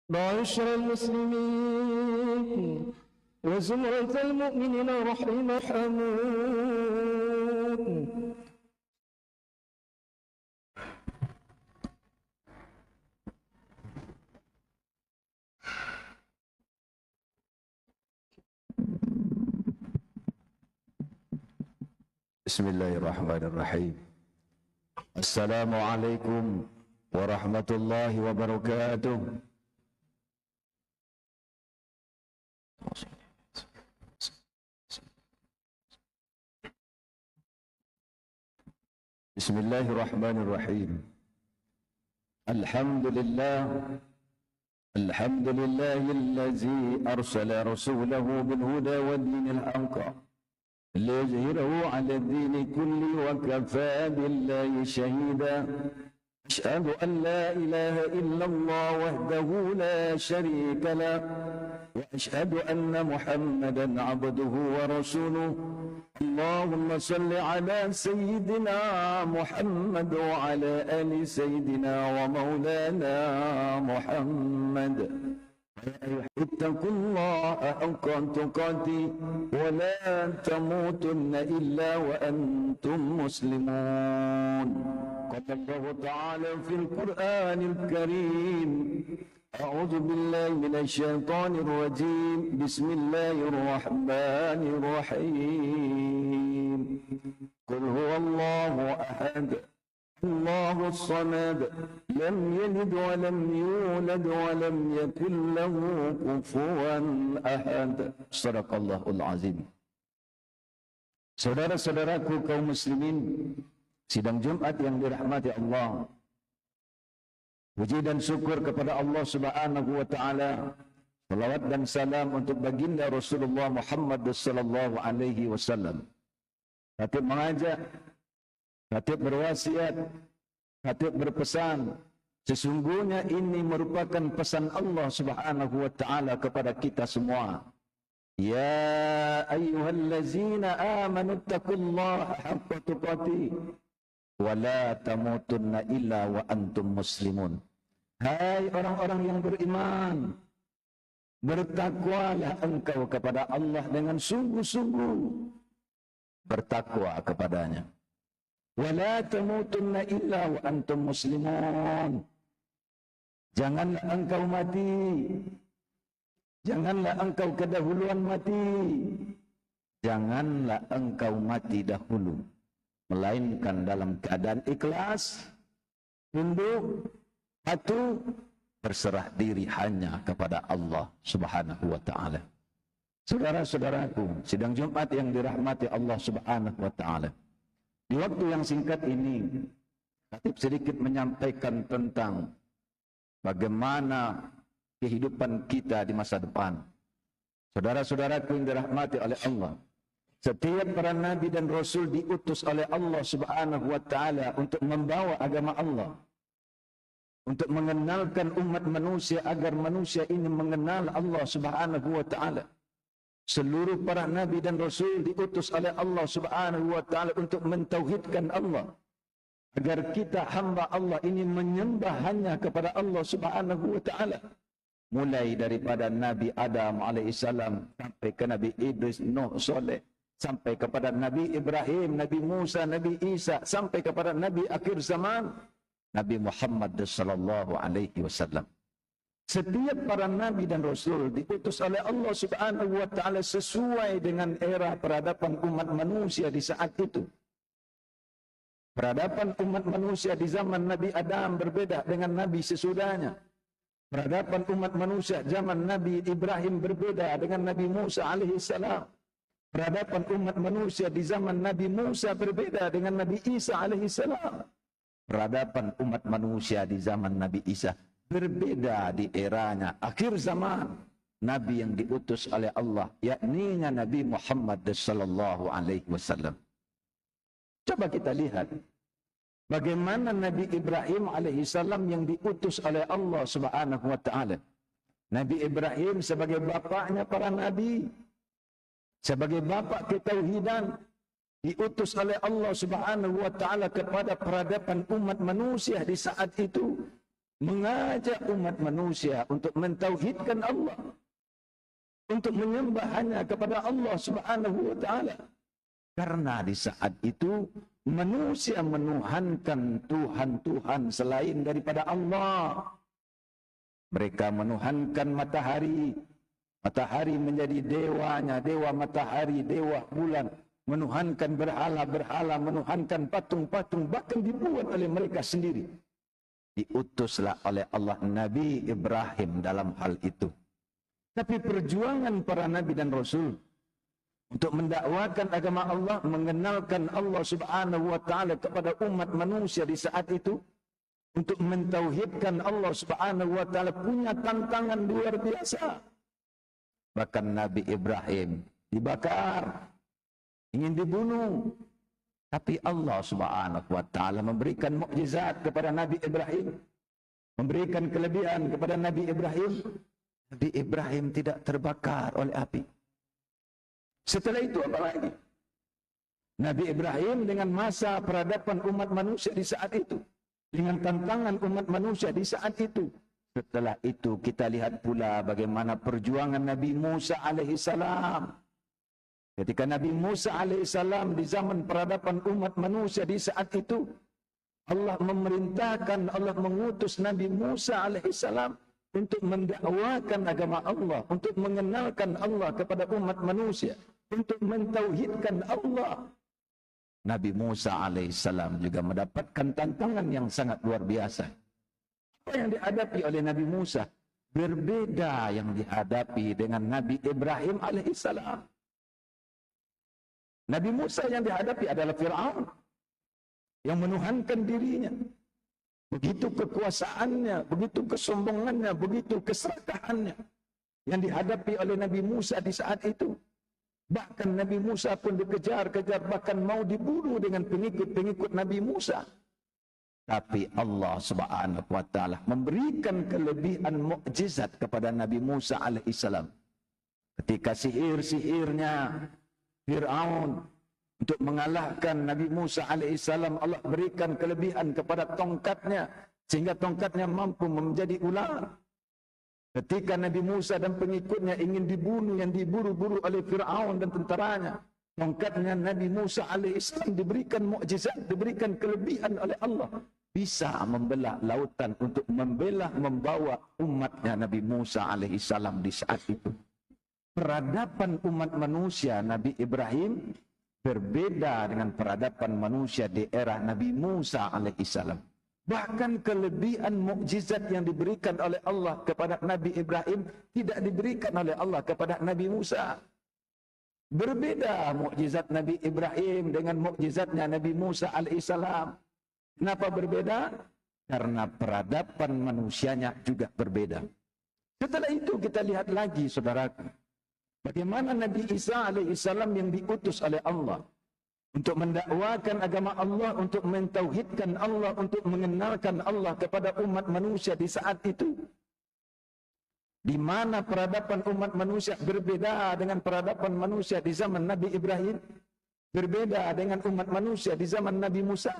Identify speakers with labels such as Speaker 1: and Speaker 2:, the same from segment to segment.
Speaker 1: معاشر المسلمين وزمرة المؤمنين رحمكم.
Speaker 2: Bismillahirrahmanirrahim. Assalamualaikum warahmatullahi wabarakatuh. Bismillahirrahmanirrahim. Alhamdulillahillazi arsala rasulahu bil huda wa dinil haqq liyuzhirahu 'ala ad-dini kulli wa kafaa billahi shahida. Asyhadu an la ilaha illallah wahdahu la syarika lah wa asyhadu anna Muhammadan 'abduhu wa rasuluhu. Allahumma salli 'ala sayyidina Muhammad wa 'ala ali sayyidina wa maulana Muhammad. Ittaqullaha haqqa tuqatih wa la tamutunna illa wa antum muslimun. Qala Allah Ta'ala fil Qur'anil Karim. A'udzu billahi minasy syaithanir rajim. Bismillahirrahmanirrahim. Qul huwallahu ahad. Allahus samad. Lam yalid wa lam yulad wa lam yakul lahu kufuwan ahad. Shadaqallahul azim. Saudara-saudaraku kaum muslimin, sidang Jumat yang dirahmati Allah. Puji dan syukur kepada Allah Subhanahu wa taala. Salawat dan salam untuk baginda Rasulullah Muhammad sallallahu alaihi wasallam. Khatib mengajak, khatib berwasiat, khatib berpesan, sesungguhnya ini merupakan pesan Allah Subhanahu wa taala kepada kita semua. Ya ayyuhallazina amanu taqullaha haqqa tuqatih wa la tamutunna illa wa antum muslimun. Hai orang-orang yang beriman, bertakwalah engkau kepada Allah dengan sungguh-sungguh bertakwa kepadanya. Wa la tamutunna illa wa antum muslimun. Janganlah engkau mati, janganlah engkau kedahuluan mati, janganlah engkau mati dahulu, melainkan dalam keadaan ikhlas, tunduk, patuh, berserah diri hanya kepada Allah Subhanahu wa taala. Saudara-saudaraku, sidang Jumat yang dirahmati Allah Subhanahu wa taala. Di waktu yang singkat ini, khatib sedikit menyampaikan tentang bagaimana kehidupan kita di masa depan. Saudara-saudaraku yang dirahmati oleh Allah, setiap para nabi dan rasul diutus oleh Allah Subhanahu wa taala untuk membawa agama Allah, untuk mengenalkan umat manusia agar manusia ini mengenal Allah Subhanahu wa taala. Seluruh para nabi dan rasul diutus oleh Allah Subhanahu wa taala untuk mentauhidkan Allah, agar kita hamba Allah ini menyembah hanya kepada Allah Subhanahu wa taala. Mulai daripada Nabi Adam alaihissalam sampai ke Nabi Idris, Nuh, Saleh, sampai kepada Nabi Ibrahim, Nabi Musa, Nabi Isa, sampai kepada Nabi akhir zaman, Nabi Muhammad sallallahu alaihi wasallam. Setiap para nabi dan rasul diutus oleh Allah Subhanahu wa taala sesuai dengan era peradaban umat manusia di saat itu. Peradaban umat manusia di zaman Nabi Adam berbeda dengan nabi sesudahnya. Peradaban umat manusia zaman Nabi Ibrahim berbeda dengan Nabi Musa alaihi salam. Peradaban umat manusia di zaman Nabi Musa berbeda dengan Nabi Isa alaihi salam. Peradaban umat manusia di zaman Nabi Isa berbeda di eranya akhir zaman, nabi yang diutus oleh Allah, yakni Nabi Muhammad sallallahu alaihi wasallam. Coba kita lihat bagaimana Nabi Ibrahim alaihi salam yang diutus oleh Allah Subhanahu wa taala. Nabi Ibrahim sebagai bapaknya para nabi, sebagai bapak ketauhidan, diutus oleh Allah Subhanahu wa taala kepada peradaban umat manusia di saat itu. mengajak umat manusia untuk mentauhidkan Allah, untuk menyembah hanya kepada Allah Subhanahu wa taala. Karena di saat itu manusia menuhankan Tuhan-Tuhan selain daripada Allah. Mereka menuhankan matahari. Matahari menjadi dewanya, dewa matahari, dewa bulan. Menuhankan berhala-berhala, menuhankan patung-patung, bahkan dibuat oleh mereka sendiri. Diutuslah oleh Allah Nabi Ibrahim dalam hal itu. Tapi perjuangan para Nabi dan Rasul untuk mendakwakan agama Allah, mengenalkan Allah Subhanahu wa taala kepada umat manusia di saat itu, untuk mentauhidkan Allah Subhanahu wa taala, punya tantangan luar biasa. Bahkan Nabi Ibrahim dibakar, ingin dibunuh. Tapi Allah Subhanahu wa taala memberikan mukjizat kepada Nabi Ibrahim, memberikan kelebihan kepada Nabi Ibrahim. Nabi Ibrahim tidak terbakar oleh api. Setelah itu apa lagi? Nabi Ibrahim dengan masa peradaban umat manusia di saat itu, dengan tantangan umat manusia di saat itu. Setelah itu kita lihat pula bagaimana perjuangan Nabi Musa alaihissalam. Ketika Nabi Musa alaihissalam di zaman peradaban umat manusia di saat itu, Allah memerintahkan, Allah mengutus Nabi Musa alaihissalam untuk mendakwakan agama Allah, untuk mengenalkan Allah kepada umat manusia, untuk mentauhidkan Allah. Nabi Musa alaihissalam juga mendapatkan tantangan yang sangat luar biasa. Apa yang dihadapi oleh Nabi Musa berbeda yang dihadapi dengan Nabi Ibrahim alaihissalam. Nabi Musa yang dihadapi adalah Fir'aun yang menuhankan dirinya. Begitu kekuasaannya, begitu kesombongannya, begitu keserakahannya yang dihadapi oleh Nabi Musa di saat itu. Bahkan Nabi Musa pun dikejar-kejar, bahkan mau dibunuh dengan pengikut-pengikut Nabi Musa. Tapi Allah Subhanahu wa taala memberikan kelebihan mukjizat kepada Nabi Musa alaihissalam. Ketika sihir-sihirnya Fir'aun untuk mengalahkan Nabi Musa alaihissalam, Allah berikan kelebihan kepada tongkatnya, sehingga tongkatnya mampu menjadi ular. Ketika Nabi Musa dan pengikutnya ingin dibunuh, yang diburu-buru oleh Fir'aun dan tentaranya, tongkatnya Nabi Musa alaihissalam diberikan mukjizat, diberikan kelebihan oleh Allah, bisa membelah lautan untuk membawa umatnya Nabi Musa alaihissalam di saat itu. Peradaban umat manusia Nabi Ibrahim berbeda dengan peradaban manusia di era Nabi Musa alaihissalam. Bahkan kelebihan mukjizat yang diberikan oleh Allah kepada Nabi Ibrahim tidak diberikan oleh Allah kepada Nabi Musa. Berbeda mukjizat Nabi Ibrahim dengan mukjizatnya Nabi Musa alaihissalam. Kenapa berbeda? Karena peradaban manusianya juga berbeda. Setelah itu kita lihat lagi, saudaraku, bagaimana Nabi Isa alaihissalam yang diutus oleh Allah untuk mendakwakan agama Allah, untuk mentauhidkan Allah, untuk mengenalkan Allah kepada umat manusia di saat itu. Di mana peradaban umat manusia berbeda dengan peradaban manusia di zaman Nabi Ibrahim, berbeda dengan umat manusia di zaman Nabi Musa.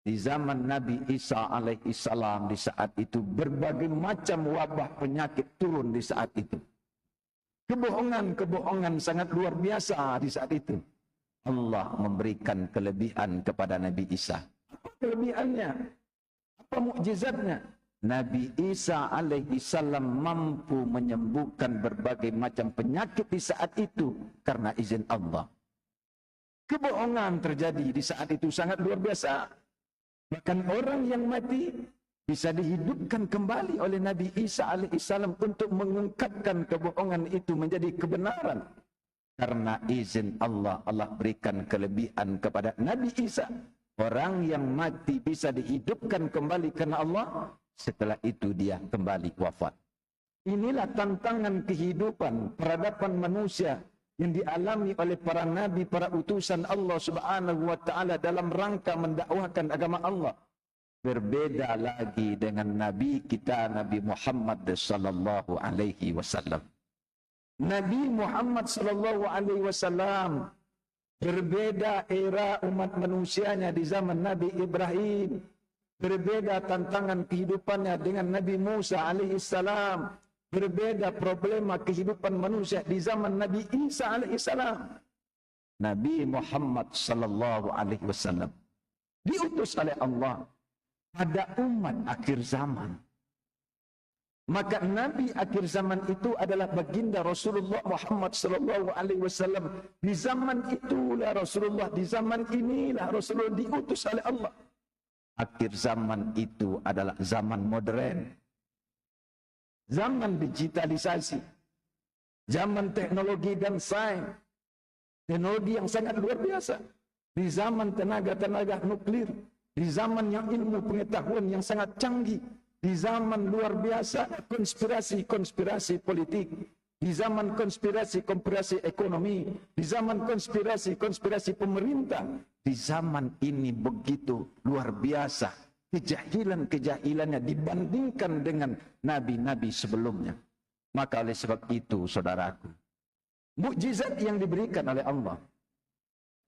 Speaker 2: Di zaman Nabi Isa alaihissalam di saat itu berbagai macam wabah penyakit turun di saat itu. Kebohongan-kebohongan sangat luar biasa di saat itu. Allah memberikan kelebihan kepada Nabi Isa. Apa kelebihannya? Apa mukjizatnya? Nabi Isa alaihissalam mampu menyembuhkan berbagai macam penyakit di saat itu karena izin Allah. Kebohongan terjadi di saat itu sangat luar biasa. Bahkan orang yang mati bisa dihidupkan kembali oleh Nabi Isa alaihissalam untuk mengungkapkan kebohongan itu menjadi kebenaran. Karena izin Allah, Allah berikan kelebihan kepada Nabi Isa. Orang yang mati bisa dihidupkan kembali karena Allah. Setelah itu dia kembali wafat. Inilah tantangan kehidupan, peradaban manusia yang dialami oleh para nabi, para utusan Allah Subhanahu wa taala dalam rangka mendakwahkan agama Allah. Berbeda lagi dengan nabi kita, Nabi Muhammad sallallahu alaihi wasallam. Nabi Muhammad sallallahu alaihi wasallam berbeda era umat manusianya di zaman Nabi Ibrahim, berbeda tantangan kehidupannya dengan Nabi Musa alaihissalam, berbeda problema kehidupan manusia di zaman Nabi Isa alaihissalam. Nabi Muhammad sallallahu alaihi wasallam diutus oleh Allah pada umat akhir zaman. Maka Nabi akhir zaman itu adalah baginda Rasulullah Muhammad sallallahu alaihi wasallam. Di zaman itulah Rasulullah, di zaman inilah Rasulullah diutus oleh Allah. Akhir zaman itu adalah zaman modern, zaman digitalisasi, zaman teknologi dan sains, teknologi yang sangat luar biasa. Di zaman tenaga nuklir, di zaman yang ilmu pengetahuan yang sangat canggih, di zaman luar biasa konspirasi politik, di zaman konspirasi ekonomi, di zaman konspirasi pemerintah, di zaman ini begitu luar biasa kejahilannya dibandingkan dengan nabi-nabi sebelumnya. Maka oleh sebab itu, saudaraku, mukjizat yang diberikan oleh Allah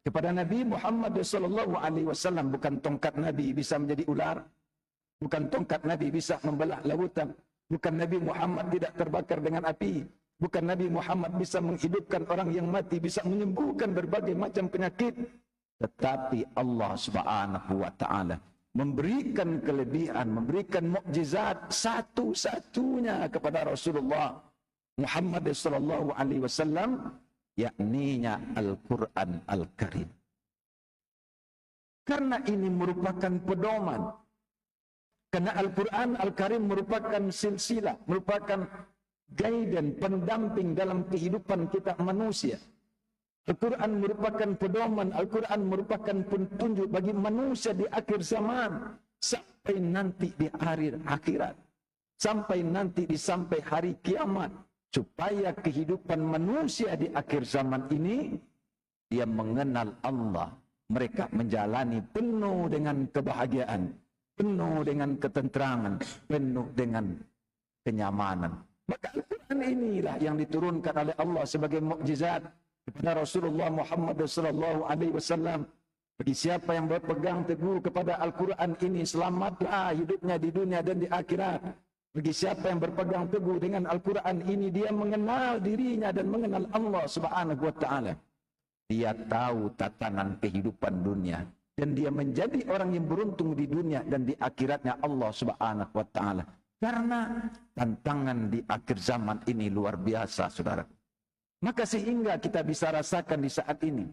Speaker 2: kepada Nabi Muhammad SAW, bukan tongkat Nabi bisa menjadi ular, bukan tongkat Nabi bisa membelah lautan, bukan Nabi Muhammad tidak terbakar dengan api, bukan Nabi Muhammad bisa menghidupkan orang yang mati, bisa menyembuhkan berbagai macam penyakit. Tetapi Allah Subhanahu wa taala memberikan kelebihan, memberikan mukjizat satu-satunya kepada Rasulullah Muhammad sallallahu alaihi wasallam, yakninya Al-Quran Al-Karim. Karena ini merupakan pedoman. Karena Al-Quran Al-Karim merupakan silsilah, merupakan guidance, pendamping dalam kehidupan kita manusia. Al-Quran merupakan pedoman, Al-Quran merupakan petunjuk bagi manusia di akhir zaman. Sampai nanti di akhirat. Sampai nanti sampai hari kiamat. Supaya kehidupan manusia di akhir zaman ini, dia mengenal Allah. Mereka menjalani penuh dengan kebahagiaan, penuh dengan ketenteraman, penuh dengan kenyamanan. Maka Al-Quran inilah yang diturunkan oleh Allah sebagai mukjizat kepada Rasulullah Muhammad SAW. Bagi siapa yang berpegang teguh kepada Al-Quran ini, selamatlah hidupnya di dunia dan di akhirat. Bagi siapa yang berpegang teguh dengan Al-Quran ini, dia mengenal dirinya dan mengenal Allah Subhanahu wa taala. Dia tahu tatanan kehidupan dunia dan dia menjadi orang yang beruntung di dunia dan di akhiratnya Allah Subhanahu wa taala. Karena tantangan di akhir zaman ini luar biasa, saudara. Maka sehingga kita bisa rasakan di saat ini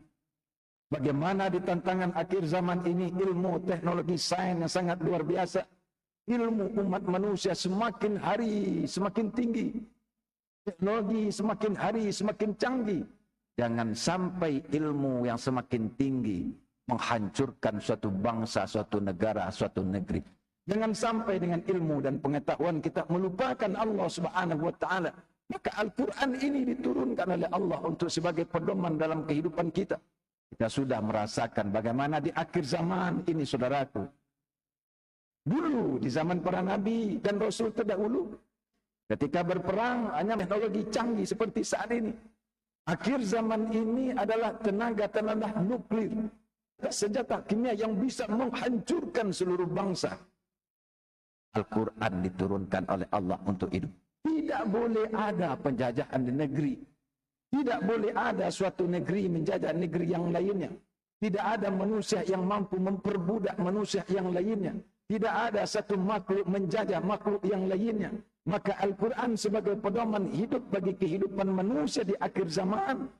Speaker 2: bagaimana di tantangan akhir zaman ini ilmu, teknologi, sains yang sangat luar biasa. Ilmu umat manusia semakin hari semakin tinggi. Teknologi semakin hari semakin canggih. Jangan sampai ilmu yang semakin tinggi menghancurkan suatu bangsa, suatu negara, suatu negeri. Jangan sampai dengan ilmu dan pengetahuan kita melupakan Allah Subhanahu wa taala. Maka Al-Quran ini diturunkan oleh Allah untuk sebagai pedoman dalam kehidupan kita. Kita sudah merasakan bagaimana di akhir zaman ini, saudaraku. Dulu di zaman para nabi dan rasul terdahulu, ketika berperang hanya teknologi canggih seperti saat ini. Akhir zaman ini adalah tenaga nuklir, senjata kimia yang bisa menghancurkan seluruh bangsa. Al-Quran diturunkan oleh Allah untuk itu. Tidak boleh ada penjajahan di negeri. Tidak boleh ada suatu negeri menjajah negeri yang lainnya. Tidak ada manusia yang mampu memperbudak manusia yang lainnya. Tidak ada satu makhluk menjajah makhluk yang lainnya. Maka Al-Quran sebagai pedoman hidup bagi kehidupan manusia di akhir zaman.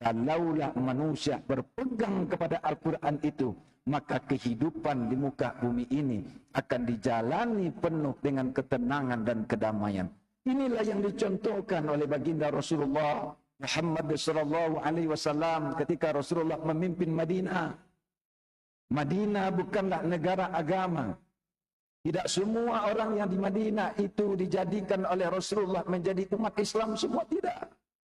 Speaker 2: Kalaulah manusia berpegang kepada Al-Quran itu, maka kehidupan di muka bumi ini akan dijalani penuh dengan ketenangan dan kedamaian. Inilah yang dicontohkan oleh baginda Rasulullah Muhammad sallallahu alaihi wasallam ketika Rasulullah memimpin Madinah. Madinah bukanlah negara agama. Tidak semua orang yang di Madinah itu dijadikan oleh Rasulullah menjadi umat Islam semua, tidak.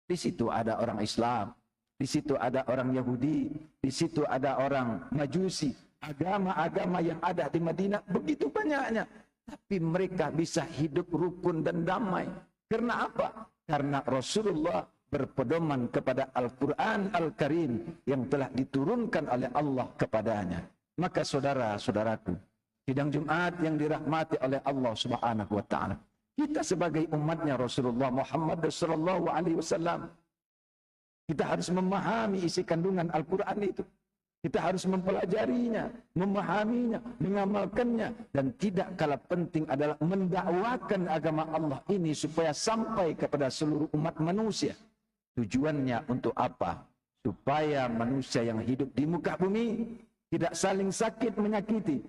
Speaker 2: Di situ ada orang Islam, di situ ada orang Yahudi, di situ ada orang Majusi. Agama-agama yang ada di Madinah begitu banyaknya. Tapi mereka bisa hidup rukun dan damai. Karena apa? Karena Rasulullah berpedoman kepada Al-Quran Al-Karim yang telah diturunkan oleh Allah kepadanya. Maka saudara-saudaraku, Sidang Jumat yang dirahmati oleh Allah Subhanahu wa taala. Kita sebagai umatnya Rasulullah Muhammad sallallahu alaihi wasallam, kita harus memahami isi kandungan Al-Qur'an itu. Kita harus mempelajarinya, memahaminya, mengamalkannya, dan tidak kalah penting adalah mendakwakan agama Allah ini supaya sampai kepada seluruh umat manusia. Tujuannya untuk apa? Supaya manusia yang hidup di muka bumi tidak saling sakit menyakiti,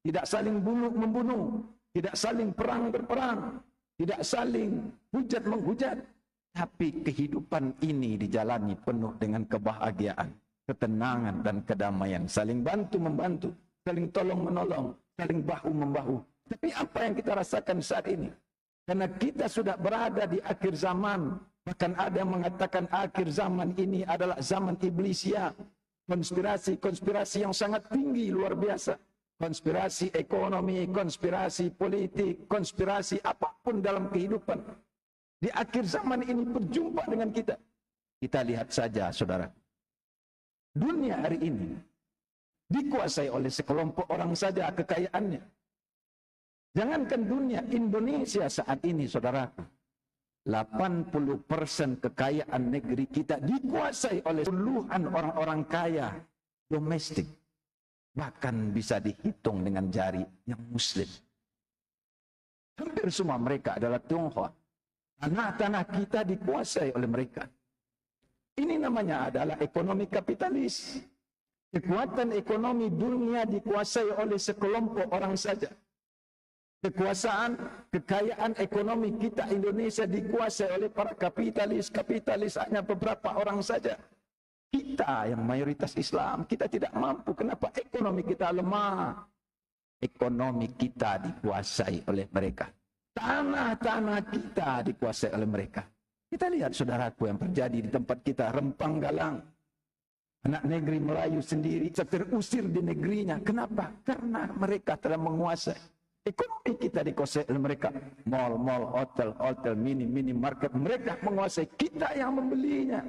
Speaker 2: tidak saling bunuh membunuh, tidak saling perang berperang, tidak saling hujat menghujat, tapi kehidupan ini dijalani penuh dengan kebahagiaan, ketenangan dan kedamaian, saling bantu membantu, saling tolong menolong, saling bahu membahu. Tapi apa yang kita rasakan saat ini? Karena kita sudah berada di akhir zaman, bahkan ada yang mengatakan akhir zaman ini adalah zaman iblisia, konspirasi-konspirasi yang sangat tinggi, luar biasa. Konspirasi ekonomi, konspirasi politik, konspirasi apapun dalam kehidupan. Di akhir zaman ini berjumpa dengan kita. Kita lihat saja, saudara. Dunia hari ini dikuasai oleh sekelompok orang saja kekayaannya. Jangankan dunia, Indonesia saat ini, saudara, 80% kekayaan negeri kita dikuasai oleh puluhan orang-orang kaya domestik. Bahkan bisa dihitung dengan jari yang muslim. Hampir semua mereka adalah Tionghoa. Tanah-tanah kita dikuasai oleh mereka. Ini namanya adalah ekonomi kapitalis. Kekuatan ekonomi dunia dikuasai oleh sekelompok orang saja. Kekuasaan, kekayaan ekonomi kita Indonesia dikuasai oleh para kapitalis hanya beberapa orang saja. Kita yang mayoritas Islam, kita tidak mampu. Kenapa? Ekonomi kita lemah. Ekonomi kita dikuasai oleh mereka. Tanah-tanah kita dikuasai oleh mereka. Kita lihat, saudaraku, yang terjadi di tempat kita, Rempang Galang. Anak negeri Melayu sendiri terusir di negerinya. Kenapa? Karena mereka telah menguasai. Ekonomi kita dikuasai oleh mereka. Mall, hotel, minimarket. Mereka menguasai, kita yang membelinya.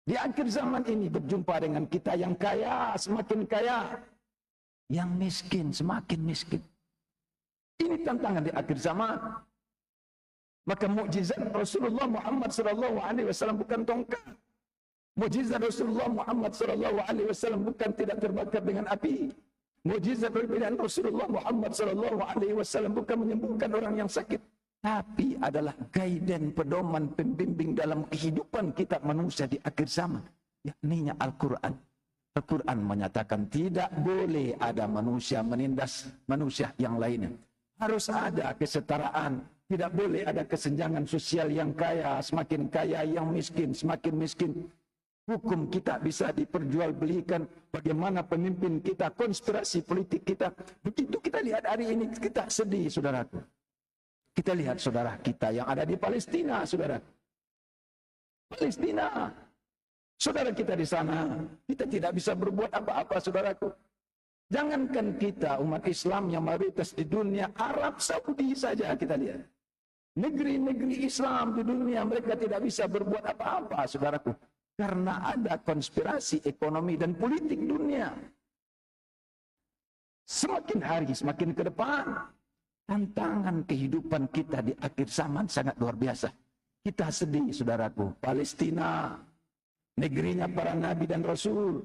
Speaker 2: Di akhir zaman ini berjumpa dengan kita yang kaya, semakin kaya. Yang miskin, semakin miskin. Ini tantangan di akhir zaman. Maka mukjizat Rasulullah Muhammad SAW bukan tongkat. Mukjizat Rasulullah Muhammad SAW bukan tidak terbakar dengan api. Mukjizat Rasulullah Muhammad SAW bukan menyembuhkan orang yang sakit. Tapi adalah guidance, pedoman, pembimbing dalam kehidupan kita manusia di akhir zaman. Yakninya Al-Quran. Al-Quran menyatakan tidak boleh ada manusia menindas manusia yang lainnya. Harus ada kesetaraan. Tidak boleh ada kesenjangan sosial, yang kaya semakin kaya, yang miskin semakin miskin. Hukum kita bisa diperjualbelikan. Bagaimana pemimpin kita, konspirasi politik kita. Begitu kita lihat hari ini, kita sedih, saudaraku. Kita lihat saudara kita yang ada di Palestina, saudara. Palestina. Saudara kita di sana, kita tidak bisa berbuat apa-apa, saudaraku. Jangankan kita, umat Islam yang mayoritas di dunia, Arab Saudi saja kita lihat. Negeri-negeri Islam di dunia, mereka tidak bisa berbuat apa-apa, saudaraku. Karena ada konspirasi ekonomi dan politik dunia. Semakin hari, semakin ke depan, tantangan kehidupan kita di akhir zaman sangat luar biasa. Kita sedih, saudaraku. Palestina, negerinya para nabi dan rasul.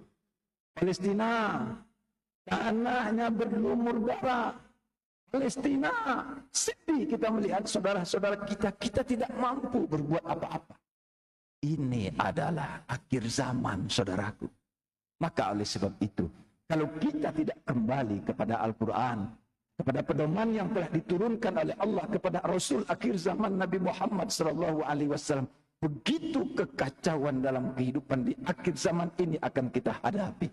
Speaker 2: Palestina, tanahnya berlumur darah. Palestina, sedih kita melihat saudara-saudara kita tidak mampu berbuat apa-apa. Ini adalah akhir zaman, saudaraku. Maka oleh sebab itu, kalau kita tidak kembali kepada Al-Quran, kepada pedoman yang telah diturunkan oleh Allah kepada Rasul akhir zaman Nabi Muhammad SAW, begitu kekacauan dalam kehidupan di akhir zaman ini akan kita hadapi.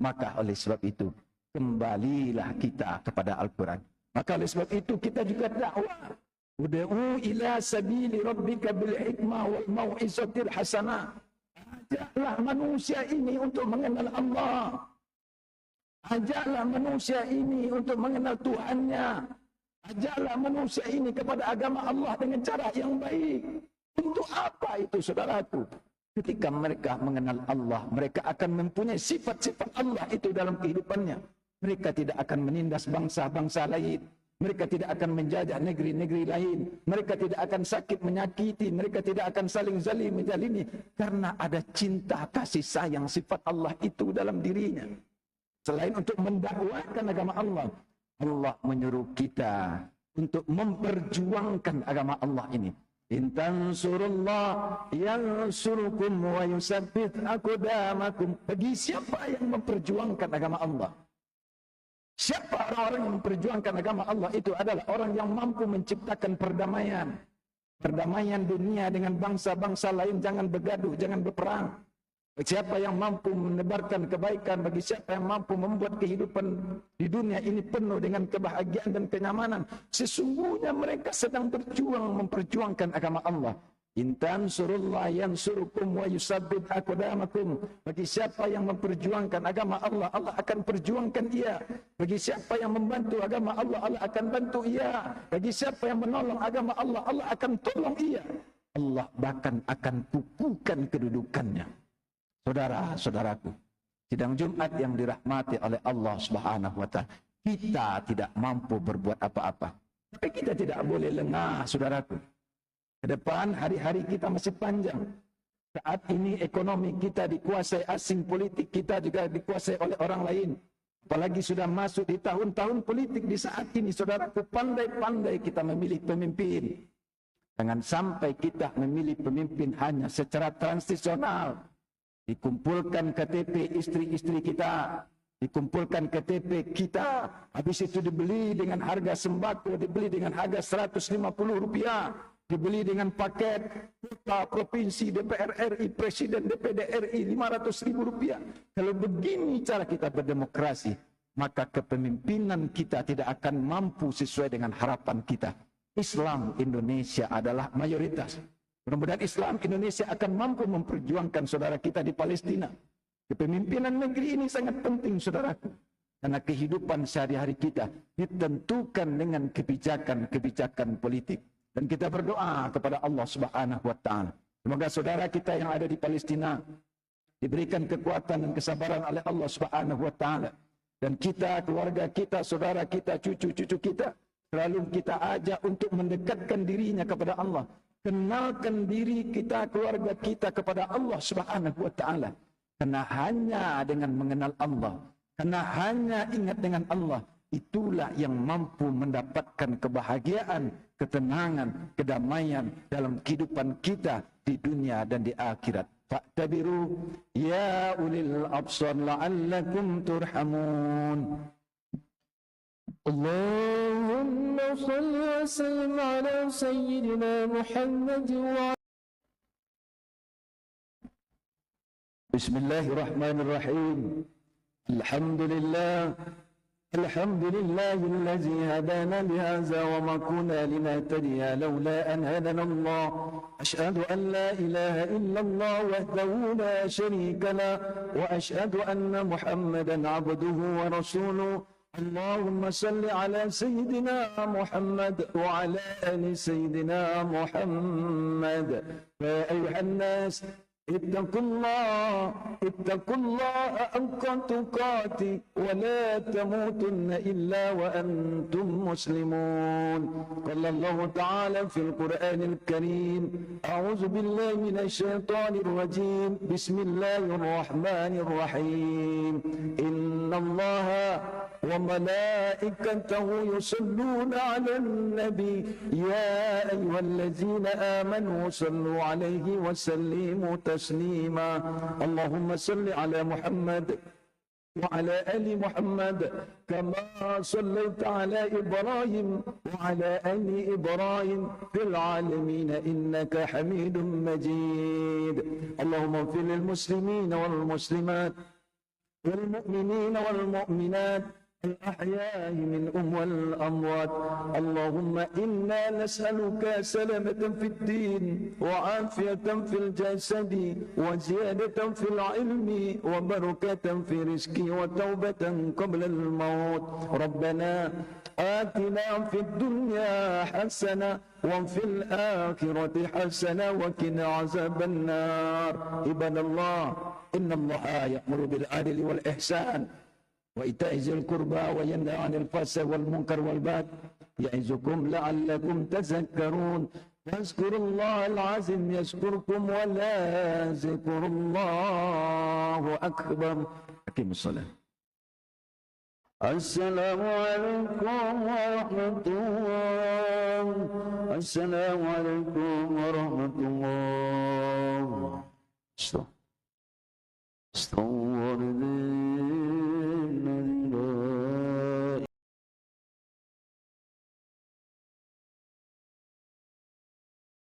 Speaker 2: Maka oleh sebab itu, kembalilah kita kepada Al-Quran. Maka oleh sebab itu kita juga dakwah. Ud'u ila sabili rabbika bil hikmah wal mau'izatil hasanah. Ajaklah manusia ini untuk mengenal Allah. Ajaklah manusia ini untuk mengenal Tuhannya. Ajaklah manusia ini kepada agama Allah dengan cara yang baik. Untuk apa itu, saudaraku? Ketika mereka mengenal Allah, mereka akan mempunyai sifat-sifat Allah itu dalam kehidupannya. Mereka tidak akan menindas bangsa-bangsa lain. Mereka tidak akan menjajah negeri-negeri lain. Mereka tidak akan sakit menyakiti. Mereka tidak akan saling zalim menjalimi. Karena ada cinta, kasih sayang, sifat Allah itu dalam dirinya. Selain untuk mendakwakan agama Allah, Allah menyuruh kita untuk memperjuangkan agama Allah ini. In tansurullah yansurukum wa yusabbit aqdamakum. Bagi siapa yang memperjuangkan agama Allah, siapa orang-orang yang memperjuangkan agama Allah, itu adalah orang yang mampu menciptakan perdamaian. Perdamaian dunia dengan bangsa-bangsa lain, jangan bergaduh, jangan berperang. Siapa yang mampu menebarkan kebaikan, bagi siapa yang mampu membuat kehidupan di dunia ini penuh dengan kebahagiaan dan kenyamanan, sesungguhnya mereka sedang berjuang memperjuangkan agama Allah. In tansurullah yansurukum wa yusabbit aqdamakum. Bagi siapa yang memperjuangkan agama Allah, Allah akan perjuangkan ia. Bagi siapa yang membantu agama Allah, Allah akan bantu ia. Bagi siapa yang menolong agama Allah, Allah akan tolong ia. Allah bahkan akan kukuhkan kedudukannya. Saudara-saudaraku, sidang Jumat yang dirahmati oleh Allah Subhanahu wa taala, kita tidak mampu berbuat apa-apa. Tapi kita tidak boleh lengah, saudaraku. Ke depan hari-hari kita masih panjang. Saat ini ekonomi kita dikuasai asing, politik kita juga dikuasai oleh orang lain. Apalagi sudah masuk di tahun-tahun politik di saat ini, saudaraku, pandai-pandai kita memilih pemimpin. Jangan sampai kita memilih pemimpin hanya secara transisional. Dikumpulkan KTP istri-istri kita, dikumpulkan KTP kita, habis itu dibeli dengan harga sembako, dibeli dengan harga Rp150, dibeli dengan paket kota, provinsi, DPR RI, Presiden, DPD RI, Rp500.000. Kalau begini cara kita berdemokrasi, maka kepemimpinan kita tidak akan mampu sesuai dengan harapan kita. Islam Indonesia adalah mayoritas. Mudah-mudahan Islam Indonesia akan mampu memperjuangkan saudara kita di Palestina. Kepemimpinan negeri ini sangat penting, saudaraku. Karena kehidupan sehari-hari kita ditentukan dengan kebijakan-kebijakan politik. Dan kita berdoa kepada Allah Subhanahu wa taala. Semoga saudara kita yang ada di Palestina diberikan kekuatan dan kesabaran oleh Allah Subhanahu wa taala. Dan kita, keluarga kita, saudara kita, cucu-cucu kita, selalu kita ajak untuk mendekatkan dirinya kepada Allah. Kenalkan diri kita, keluarga kita kepada Allah Subhanahu wa taala. Karena hanya dengan mengenal Allah, karena hanya ingat dengan Allah, itulah yang mampu mendapatkan kebahagiaan, ketenangan, kedamaian dalam kehidupan kita di dunia dan di akhirat. Fa'tabiru ya ulil absar la'allakum turhamun.
Speaker 1: Allahumma salli wa sallim ala Sayyidina Muhammad wa
Speaker 2: Bismillahirrahmanirrahim. Alhamdulillah. Alhamdulillahilladzi hadana lihaza wa ma kunna linahtadiya laula an hadana Allah. Asyhadu an la ilaha illallah wahdahu la syarika lah wa asyhadu anna Muhammadan abduhu wa rasuluh. Allahumma salli ala Sayyidina Muhammad wa ala ali Sayyidina Muhammad. Ya ayuhan nas, اتقوا الله حق تقاته ولا تموتن إلا وأنتم مسلمون. قال الله تعالى في القرآن الكريم: أعوذ بالله من الشيطان الرجيم، بسم الله الرحمن الرحيم. إن الله وملائكته يصلون على النبي يا أيها الذين آمنوا صلوا عليه وسلموا تسليما. اللهم صل على محمد وعلى آل محمد كما صليت على إبراهيم وعلى آل إبراهيم في العالمين إنك حميد مجيد. اللهم اغفر للمسلمين والمسلمات والمؤمنين والمؤمنات الأحياء منهم والأموات. اللهم إنا نسألك سلامة في الدين وعافية في الجسد وزيادة في العلم وبركة في الرزق وتوبة قبل الموت. ربنا آتنا في الدنيا حسنة وفي الآخرة حسنة وقنا عذاب النار. عباد الله، إن الله يأمر بالعدل والإحسان وإيتاء ذي القربى وينهى عن الفحشاء والمنكر والبغي يعظكم لعلكم تذكرون واذكروا الله العظيم يذكركم ولا ذكر الله أكبر. أقم الصلاة. السلام عليكم ورحمة الله. السلام عليكم ورحمة الله. استغفر